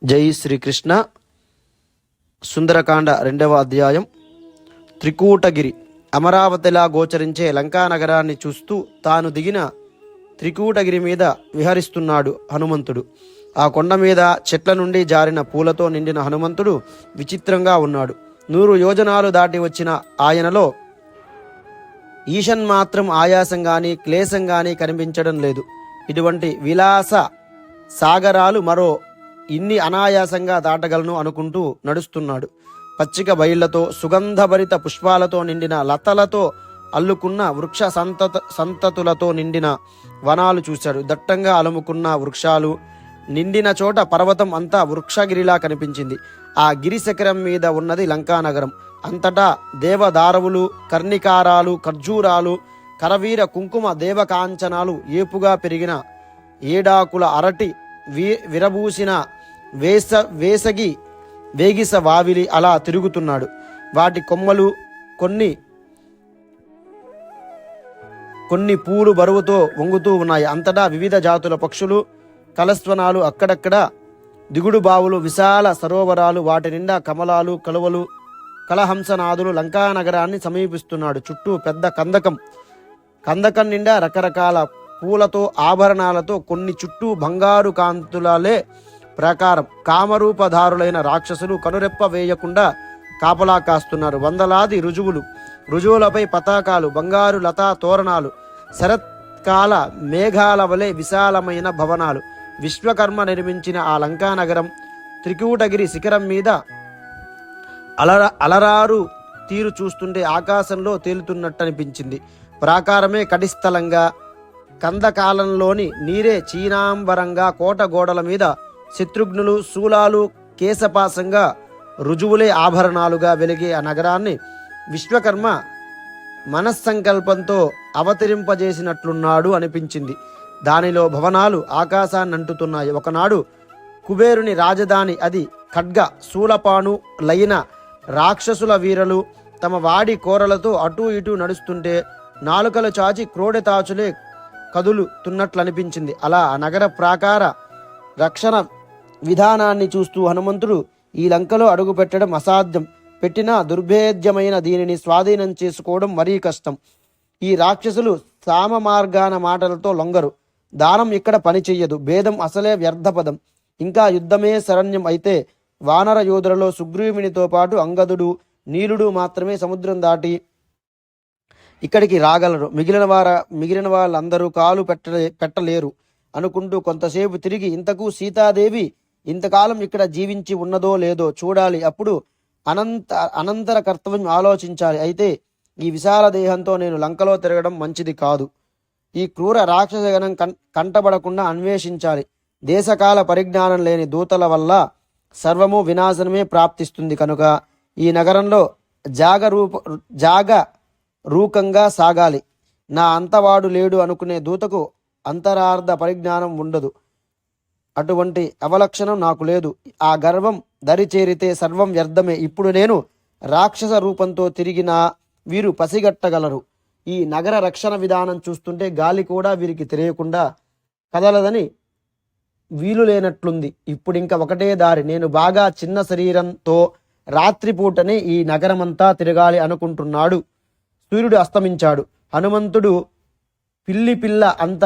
జై శ్రీకృష్ణ. సుందరకాండ 2వ అధ్యాయం. త్రికూటగిరి. అమరావతిలా గోచరించే లంకా నగరాన్ని చూస్తూ తాను దిగిన త్రికూటగిరి మీద విహరిస్తున్నాడు హనుమంతుడు. ఆ కొండ మీద చెట్ల నుండి జారిన పూలతో నిండిన హనుమంతుడు విచిత్రంగా ఉన్నాడు. 100 యోజనాలు దాటి వచ్చిన ఆయనలో ఈషన్ మాత్రం ఆయాసం గాని క్లేశం గాని కనిపించడం లేదు. ఇటువంటి విలాస సాగరాలు మరో ఇన్ని అనాయాసంగా దాటగలను అనుకుంటూ నడుస్తున్నాడు. పచ్చిక బయళ్లతో సుగంధభరిత పుష్పాలతో నిండిన లతలతో అల్లుకున్న వృక్ష సంతతులతో నిండిన వనాలు చూశాడు. దట్టంగా అలుముకున్న వృక్షాలు నిండిన చోట పర్వతం అంతా వృక్షగిరిలా కనిపించింది. ఆ గిరి శిఖరం మీద ఉన్నది లంకానగరం. అంతటా దేవదారవులు, కర్ణికారాలు, ఖర్జూరాలు, కరవీర కుంకుమ దేవకాంచనాలు, ఏపుగా పెరిగిన ఏడాకుల అరటి, విరబూసిన వేగిస వావిలి అలా తిరుగుతున్నాడు. వాటి కొమ్మలు కొన్ని పూలు బరువుతో వంగుతూ ఉన్నాయి. అంతటా వివిధ జాతుల పక్షులు, కలస్వనాలు, అక్కడక్కడ దిగుడు బావులు, విశాల సరోవరాలు, వాటి నిండా కమలాలు, కలువలు, కలహంసనాదులు. లంకానగరాన్ని సమీపిస్తున్నాడు. చుట్టూ పెద్ద కందకం నిండా రకరకాల పూలతో ఆభరణాలతో కొన్ని చుట్టూ బంగారు కాంతులలే ప్రాకారం. కామరూపధారులైన రాక్షసులు కనురెప్ప వేయకుండా కాపలా కాస్తున్నారు. వందలాది రుజువులపై పతాకాలు, బంగారు లతా తోరణాలు, శరత్కాల మేఘాల వలె విశాలమైన భవనాలు. విశ్వకర్మ నిర్మించిన ఆ లంకానగరం త్రికూటగిరి శిఖరం మీద అలరారు తీరు చూస్తుంటే ఆకాశంలో తేలుతున్నట్టనిపించింది. ప్రాకారమే కడిస్థలంగా, కందకాలంలోని నీరే చీనాంబరంగా, కోట గోడల మీద శత్రుఘ్నులు, శూలాలు కేశపాసంగా, రుజువులే ఆభరణాలుగా వెలిగే ఆ నగరాన్ని విశ్వకర్మ మనస్సంకల్పంతో అవతరింపజేసినట్లున్నాడు అనిపించింది. దానిలో భవనాలు ఆకాశాన్నంటుతున్నాయి. ఒకనాడు కుబేరుని రాజధాని అది. ఖడ్గ శూలపాను లయిన రాక్షసుల వీరలు తమ వాడి కోరలతో అటూ ఇటూ నడుస్తుంటే నాలుకలు చాచి క్రోడెతాచులే కదులుతున్నట్లనిపించింది. అలా ఆ నగర ప్రాకార రక్షణ విధానాన్ని చూస్తూ హనుమంతుడు ఈ లంకలో అడుగు పెట్టడం అసాధ్యం. పెట్టినా దుర్భేద్యమైన దీనిని స్వాధీనం చేసుకోవడం మరీ కష్టం. ఈ రాక్షసులు సామ మార్గాన మాటలతో లొంగరు. దానం ఇక్కడ పని చెయ్యదు. భేదం అసలే వ్యర్థపదం. ఇంకా యుద్ధమే శరణ్యం అయితే వానర యోధులలో సుగ్రీవునితో పాటు అంగదుడు, నీలుడు మాత్రమే సముద్రం దాటి ఇక్కడికి రాగలరు. మిగిలిన వాళ్ళందరూ కాలు పెట్టలేరు అనుకుంటూ కొంతసేపు తిరిగి ఇంతకు సీతాదేవి ఇంతకాలం ఇక్కడ జీవించి ఉన్నదో లేదో చూడాలి. అప్పుడు అనంతర కర్తవ్యం ఆలోచించాలి. అయితే ఈ విశాల దేహంతో నేను లంకలో తిరగడం మంచిది కాదు. ఈ క్రూర రాక్షసగణం కంటబడకుండా అన్వేషించాలి. దేశకాల పరిజ్ఞానం లేని దూతల వల్ల సర్వము వినాశనమే ప్రాప్తిస్తుంది. కనుక ఈ నగరంలో జాగరూకంగా సాగాలి. నా అంతవాడు లేడు అనుకునే దూతకు అంతరార్థ పరిజ్ఞానం ఉండదు. అటువంటి అవలక్షణం నాకు లేదు. ఆ గర్వం దరిచేరితే సర్వం వ్యర్థమే. ఇప్పుడు నేను రాక్షస రూపంతో తిరిగినా వీరు పసిగట్టగలరు. ఈ నగర రక్షణ విధానం చూస్తుంటే గాలి కూడా వీరికి తెలియకుండా కదలదని వీలు లేనట్లుంది. ఇప్పుడింక ఒకటే దారి. నేను బాగా చిన్న శరీరంతో రాత్రిపూటనే ఈ నగరమంతా తిరగాలి అనుకుంటున్నాడు. సూర్యుడు అస్తమించాడు. హనుమంతుడు పిల్ల అంత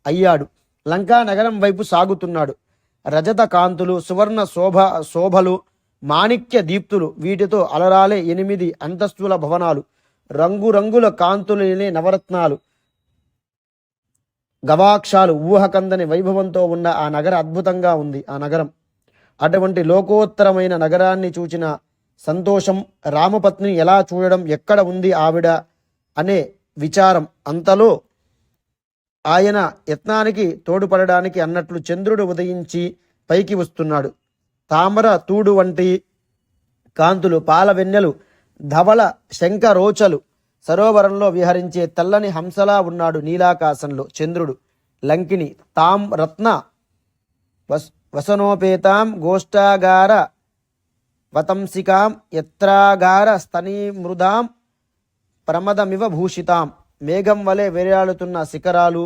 అయ్యాడు. లంకా నగరం వైపు సాగుతున్నాడు. రజత కాంతులు, సువర్ణ శోభలు, మాణిక్య దీప్తులు, వీటితో అలరాలే 8 అంతస్తుల భవనాలు, రంగురంగుల కాంతులనే నవరత్నాలు, గవాక్షాలు, ఊహకందని వైభవంతో ఉన్న ఆ నగర అద్భుతంగా ఉంది. ఆ నగరం అటువంటి లోకోత్తరమైన నగరాన్ని చూచిన సంతోషం, రామపత్ని ఎలా చూడడం, ఎక్కడ ఉంది ఆవిడ అనే విచారం. అంతలో ఆయన యత్నానికి తోడుపడడానికి అన్నట్లు చంద్రుడు ఉదయించి పైకి వస్తున్నాడు. తామర తూడు వంటి కాంతులు, పాల వెన్నెలు, ధవళ శంఖరోచలు సరోవరంలో విహరించే తెల్లని హంసలా ఉన్నాడు నీలాకాశంలో చంద్రుడు. లంకిని తాం రత్న వసనోపేతాం గోష్ఠాగార వతంసికాం యత్రాగార స్తనీమృదాం ప్రమదమివ భూషితాం. మేఘం వలె వేలాడుతున్న శిఖరాలు,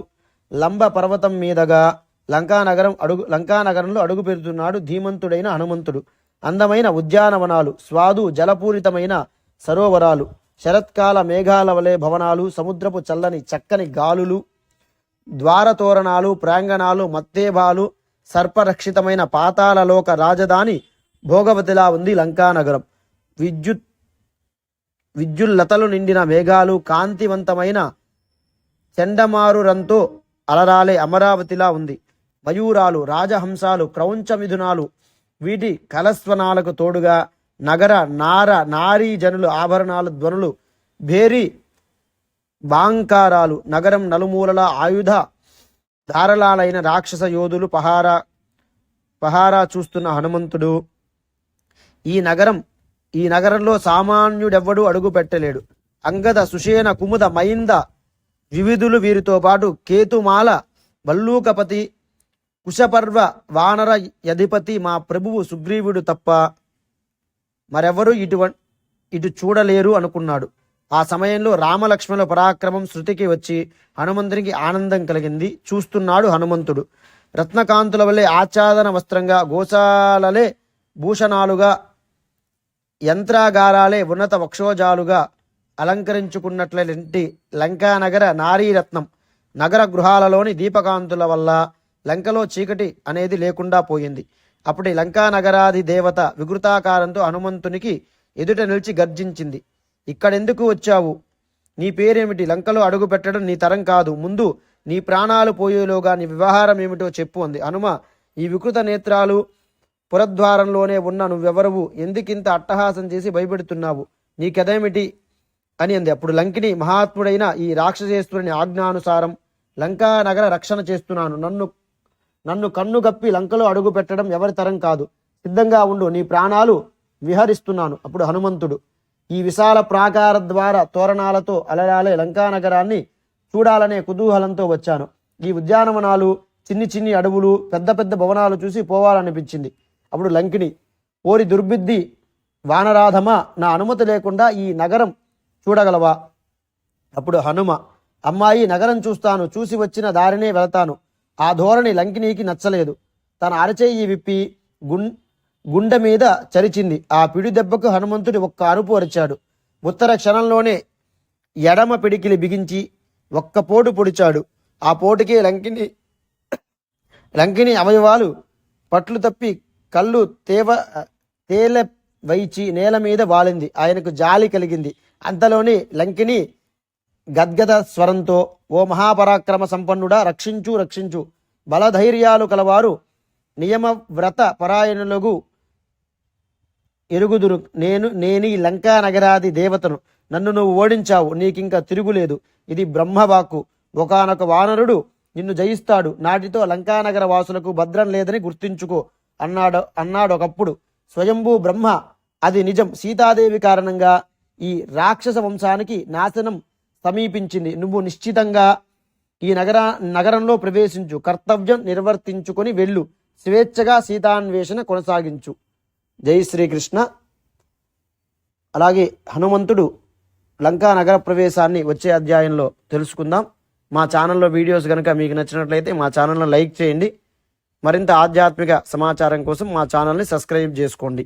లంబ పర్వతం మీదగా లంకానగరంలో అడుగు పెడుతున్నాడు ధీమంతుడైన హనుమంతుడు. అందమైన ఉద్యానవనాలు, స్వాదు జలపూరితమైన సరోవరాలు, శరత్కాల మేఘాల వలె భవనాలు, సముద్రపు చల్లని చక్కని గాలులు, ద్వారతోరణాలు, ప్రాంగణాలు, మత్తేబాలు, సర్పరక్షితమైన పాతాళలోక రాజధాని భోగవతిలా ఉంది లంకానగరం. విద్యుల్లతలు నిండిన మేఘాలు, కాంతివంతమైన చండమారురంతో అలరాలే అమరావతిలా ఉంది. మయూరాలు, రాజహంసాలు, క్రౌంచ మిథునాలు, వీటి కలస్వనాలకు తోడుగా నగర నారీ జనులు ఆభరణాలు, ధ్వనులు, భేరి బాంకారాలు, నగరం నలుమూలల ఆయుధ ధారలాలైన రాక్షస యోధులు పహారా చూస్తున్న హనుమంతుడు. ఈ నగరంలో సామాన్యుడెవ్వడూ అడుగు పెట్టలేడు. అంగద, సుషేణ, కుముద, మైంద వివిధులు, వీరితో పాటు కేతుమాల, భల్లూకపతి, కుశపర్వ, వానర యధిపతి, మా ప్రభువు సుగ్రీవుడు తప్ప మరెవరూ ఇటు చూడలేరు అనుకున్నాడు. ఆ సమయంలో రామలక్ష్మణుల పరాక్రమం శృతికి వచ్చి హనుమంతునికి ఆనందం కలిగింది. చూస్తున్నాడు హనుమంతుడు. రత్నకాంతుల వల్లే ఆచ్ఛాదన వస్త్రంగా, గోశాలలే భూషణాలుగా, యంత్రాగారాలే ఉన్నత వక్షోజాలుగా అలంకరించుకున్నట్లంటి లంకానగర నారీరత్నం నగర గృహాలలోని దీపకాంతుల వల్ల లంకలో చీకటి అనేది లేకుండా పోయింది. అప్పటి లంకానగరాది దేవత వికృతాకారంతో హనుమంతునికి ఎదుట నిలిచి గర్జించింది. ఇక్కడెందుకు వచ్చావు? నీ పేరేమిటి? లంకలో అడుగు పెట్టడం నీ తరం కాదు. ముందు నీ ప్రాణాలు పోయేలోగా నీ వ్యవహారం ఏమిటో చెప్పు అంది. హనుమ, ఈ వికృత నేత్రాలు పురద్వారంలోనే ఉన్న నువ్వెవరవు? ఎందుకింత అట్టహాసం చేసి భయపెడుతున్నావు? నీకెదేమిటి అని అంది. అప్పుడు లంకిని, మహాత్ముడైన ఈ రాక్షసేశ్వరుని ఆజ్ఞానుసారం లంకా నగర రక్షణ చేస్తున్నాను. నన్ను కన్ను గప్పి లంకలో అడుగు పెట్టడం ఎవరి తరం కాదు. సిద్ధంగా ఉండు, నీ ప్రాణాలు విహరిస్తున్నాను. అప్పుడు హనుమంతుడు, ఈ విశాల ప్రాకార ద్వార తోరణాలతో అలరాలే లంకానగరాన్ని చూడాలనే కుతూహలంతో వచ్చాను. ఈ ఉద్యానవనాలు, చిన్ని అడవులు, పెద్ద పెద్ద భవనాలు చూసి పోవాలనిపించింది. అప్పుడు లంకిని, ఓరి దుర్బుద్ధి వానరాధమ, నా అనుమతి లేకుండా ఈ నగరం చూడగలవా? అప్పుడు హనుమ, అమ్మాయి, నగరం చూస్తాను, చూసి వచ్చిన దారినే వెళతాను. ఆ ధోరణి లంకినికి నచ్చలేదు. తన అరచేయి విప్పి గుండె మీద చరిచింది. ఆ పిడి దెబ్బకు హనుమంతుడి ఒక్క అరుపు అరిచాడు. ఉత్తర క్షణంలోనే ఎడమ పిడికిలి బిగించి ఒక్క పోటు పొడిచాడు. ఆ పోటుకే లంకిని అవయవాలు పట్లు తప్పి కళ్ళు తేల వైచి నేల మీద వాలింది. ఆయనకు జాలి కలిగింది. అంతలోనే లంకిని గద్గద స్వరంతో, ఓ మహాపరాక్రమ సంపన్నుడా, రక్షించు, బలధైర్యాలు కలవారు నియమవ్రత పరాయణులకు ఎరుగుదురు. నేనీ లంకా నగరాది దేవతను. నన్ను నువ్వు ఓడించావు, నీకింక తిరుగులేదు. ఇది బ్రహ్మవాక్కు. ఒకానొక వానరుడు నిన్ను జయిస్తాడు. నాటితో లంకానగర వాసులకు భద్రం లేదని గుర్తించుకో అన్నాడు ఒకప్పుడు స్వయంభూ బ్రహ్మ. అది నిజం. సీతాదేవి కారణంగా ఈ రాక్షస వంశానికి నాశనం సమీపించింది. నువ్వు నిశ్చితంగా ఈ నగరంలో ప్రవేశించు, కర్తవ్యం నిర్వర్తించుకొని వెళ్ళు, స్వేచ్ఛగా సీతాన్వేషణ కొనసాగించు. జై శ్రీకృష్ణ. అలాగే హనుమంతుడు లంకా నగర ప్రవేశాన్ని వచ్చే అధ్యాయంలో తెలుసుకుందాం. మా ఛానల్లో వీడియోస్ కనుక మీకు నచ్చినట్లయితే మా ఛానల్ను లైక్ చేయండి. మరింత ఆధ్యాత్మిక సమాచారం కోసం మా ఛానల్ని సబ్స్క్రైబ్ చేసుకోండి.